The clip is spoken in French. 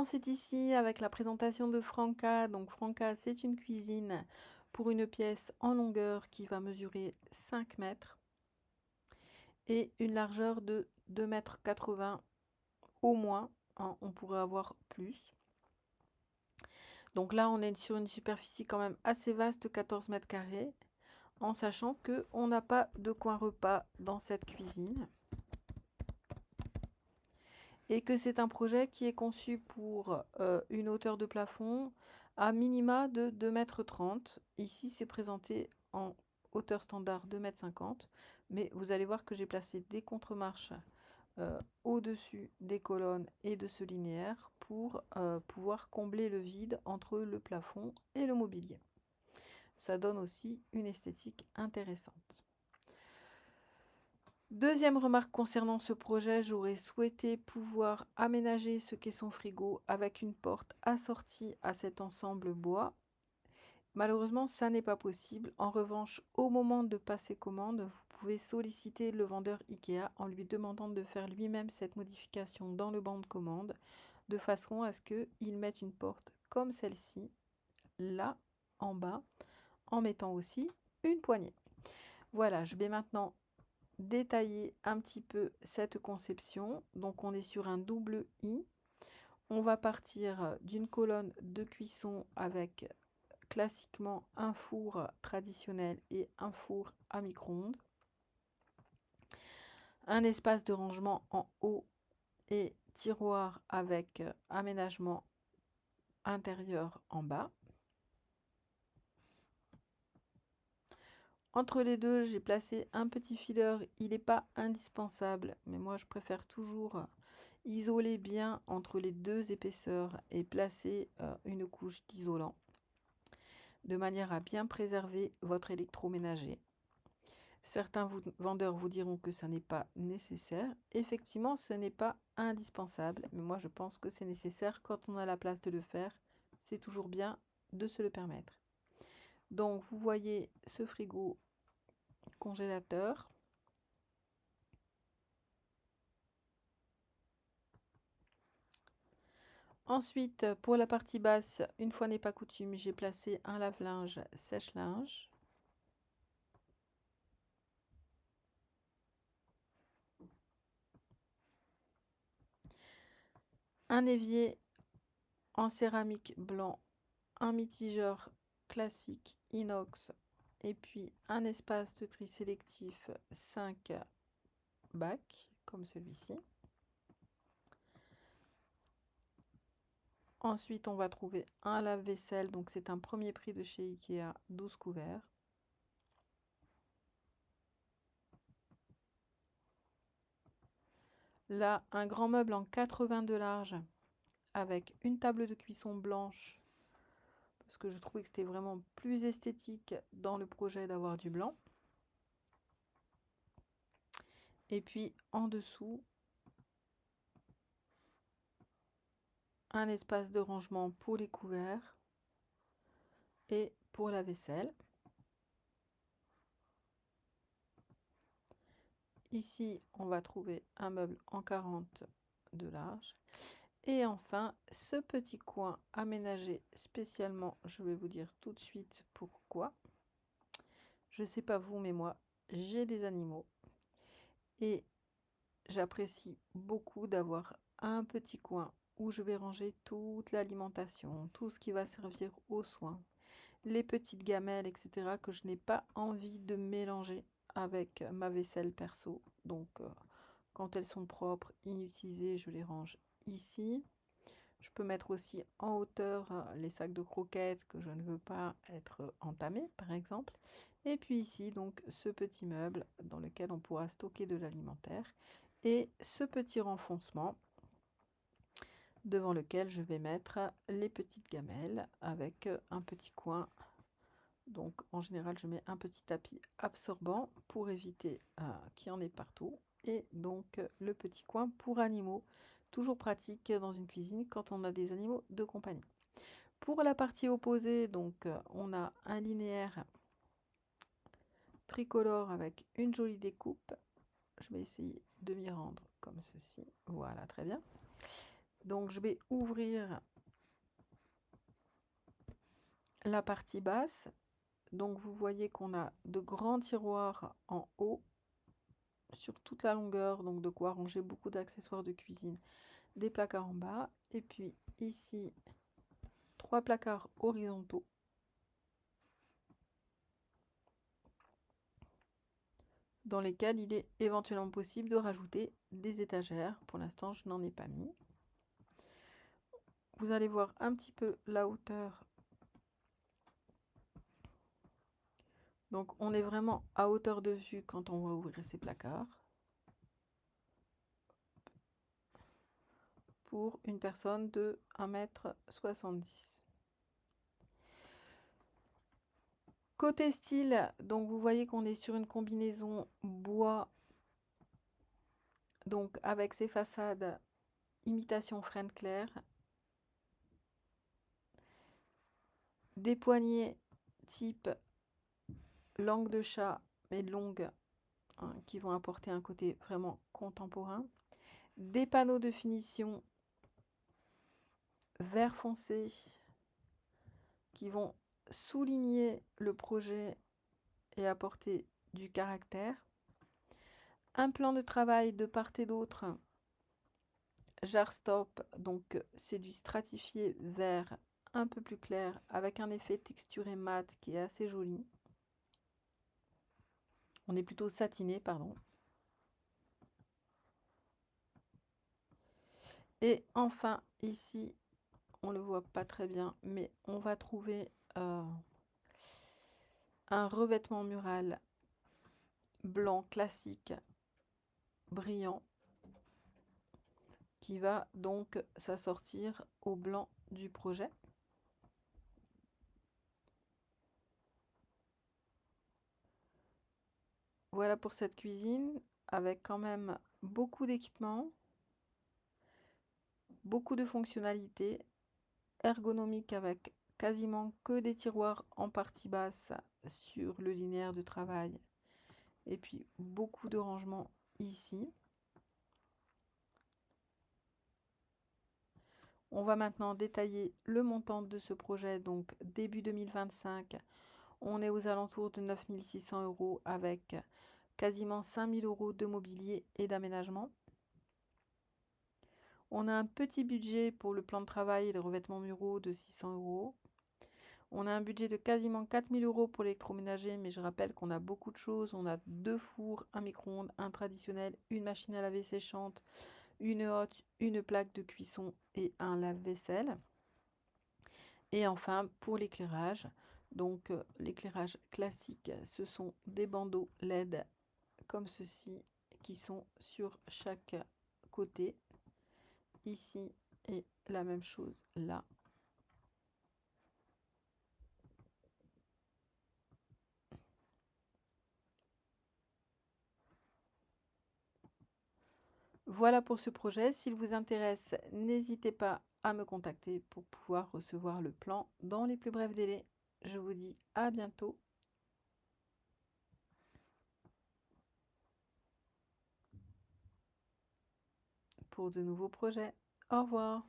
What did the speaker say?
c'est ici avec la présentation de Franca. Donc Franca, c'est une cuisine pour une pièce en longueur qui va mesurer 5 mètres et une largeur de 2,80 m au moins, hein, on pourrait avoir plus. Donc là, on est sur une superficie quand même assez vaste, 14 mètres carrés, en sachant qu'on n'a pas de coin repas dans cette cuisine. Et que c'est un projet qui est conçu pour une hauteur de plafond à minima de 2,30 m. Ici, c'est présenté en hauteur standard 2,50 m, mais vous allez voir que j'ai placé des contre-marches au-dessus des colonnes et de ce linéaire pour pouvoir combler le vide entre le plafond et le mobilier. Ça donne aussi une esthétique intéressante. Deuxième remarque concernant ce projet, j'aurais souhaité pouvoir aménager ce qu'est son frigo avec une porte assortie à cet ensemble bois. Malheureusement, ça n'est pas possible. En revanche, au moment de passer commande, vous pouvez solliciter le vendeur IKEA en lui demandant de faire lui-même cette modification dans le banc de commande, de façon à ce qu'il mette une porte comme celle-ci, là, en bas, en mettant aussi une poignée. Voilà, je vais maintenant détailler un petit peu cette conception. Donc on est sur un double I. On va partir d'une colonne de cuisson avec classiquement un four traditionnel et un four à micro-ondes. Un espace de rangement en haut et tiroir avec aménagement intérieur en bas. Entre les deux, j'ai placé un petit fileur. Il n'est pas indispensable, mais moi je préfère toujours isoler bien entre les deux épaisseurs et placer une couche d'isolant de manière à bien préserver votre électroménager. Certains vendeurs vous diront que ça n'est pas nécessaire. Effectivement, ce n'est pas indispensable, mais moi je pense que c'est nécessaire quand on a la place de le faire. C'est toujours bien de se le permettre. Donc vous voyez ce frigo congélateur. Ensuite, pour la partie basse, une fois n'est pas coutume, j'ai placé un lave-linge sèche-linge. Un évier en céramique blanc, un mitigeur classique inox et puis un espace de tri sélectif 5 bacs comme celui-ci. Ensuite, on va trouver un lave-vaisselle, donc c'est un premier prix de chez Ikea, 12 couverts. Là, un grand meuble en 80 de large avec une table de cuisson blanche parce que je trouvais que c'était vraiment plus esthétique dans le projet d'avoir du blanc. Et puis en dessous, un espace de rangement pour les couverts et pour la vaisselle. Ici, on va trouver un meuble en 40 de large. Et enfin, ce petit coin aménagé spécialement, je vais vous dire tout de suite pourquoi. Je ne sais pas vous, mais moi, j'ai des animaux. Et j'apprécie beaucoup d'avoir un petit coin où je vais ranger toute l'alimentation, tout ce qui va servir aux soins, les petites gamelles, etc. que je n'ai pas envie de mélanger avec ma vaisselle perso. Donc, quand elles sont propres, inutilisées, je les range ici. Je peux mettre aussi en hauteur les sacs de croquettes que je ne veux pas être entamés, par exemple. Et puis ici, donc, ce petit meuble dans lequel on pourra stocker de l'alimentaire. Et ce petit renfoncement devant lequel je vais mettre les petites gamelles avec un petit coin. Donc, en général, je mets un petit tapis absorbant pour éviter qu'il y en ait partout. Et donc, le petit coin pour animaux. Toujours pratique dans une cuisine quand on a des animaux de compagnie. Pour la partie opposée, donc, on a un linéaire tricolore avec une jolie découpe. Je vais essayer de m'y rendre comme ceci. Voilà, très bien. Donc je vais ouvrir la partie basse. Donc vous voyez qu'on a de grands tiroirs en haut sur toute la longueur, donc de quoi ranger beaucoup d'accessoires de cuisine, des placards en bas, et puis ici 3 placards horizontaux dans lesquels il est éventuellement possible de rajouter des étagères. Pour l'instant, je n'en ai pas mis. Vous allez voir un petit peu la hauteur. Donc on est vraiment à hauteur de vue quand on va ouvrir ces placards. Pour une personne de 1,70 m. Côté style, donc vous voyez qu'on est sur une combinaison bois, donc avec ces façades imitation frêne claire, des poignées type langue de chat, mais longues, hein, qui vont apporter un côté vraiment contemporain, des panneaux de finition vert foncé qui vont souligner le projet et apporter du caractère, un plan de travail de part et d'autre, jarre stop, donc c'est du stratifié vert un peu plus clair avec un effet texturé mat qui est assez joli. On est plutôt satiné, pardon. Et enfin, ici, on le voit pas très bien, mais on va trouver un revêtement mural blanc classique, brillant, qui va donc s'assortir au blanc du projet. Voilà pour cette cuisine, avec quand même beaucoup d'équipements, beaucoup de fonctionnalités, ergonomiques avec quasiment que des tiroirs en partie basse sur le linéaire de travail, et puis beaucoup de rangements ici. On va maintenant détailler le montant de ce projet, donc début 2025. On est aux alentours de 9 600 € avec quasiment 5 000 € de mobilier et d'aménagement. On a un petit budget pour le plan de travail et les revêtements muraux de 600 €. On a un budget de quasiment 4 000 € pour l'électroménager, mais je rappelle qu'on a beaucoup de choses. On a 2 fours, un micro-ondes, un traditionnel, une machine à laver séchante, une hotte, une plaque de cuisson et un lave-vaisselle. Et enfin, pour l'éclairage, donc l'éclairage classique, ce sont des bandeaux LED comme ceci qui sont sur chaque côté, ici, et la même chose là. Voilà pour ce projet. S'il vous intéresse, n'hésitez pas à me contacter pour pouvoir recevoir le plan dans les plus brefs délais. Je vous dis à bientôt pour de nouveaux projets. Au revoir.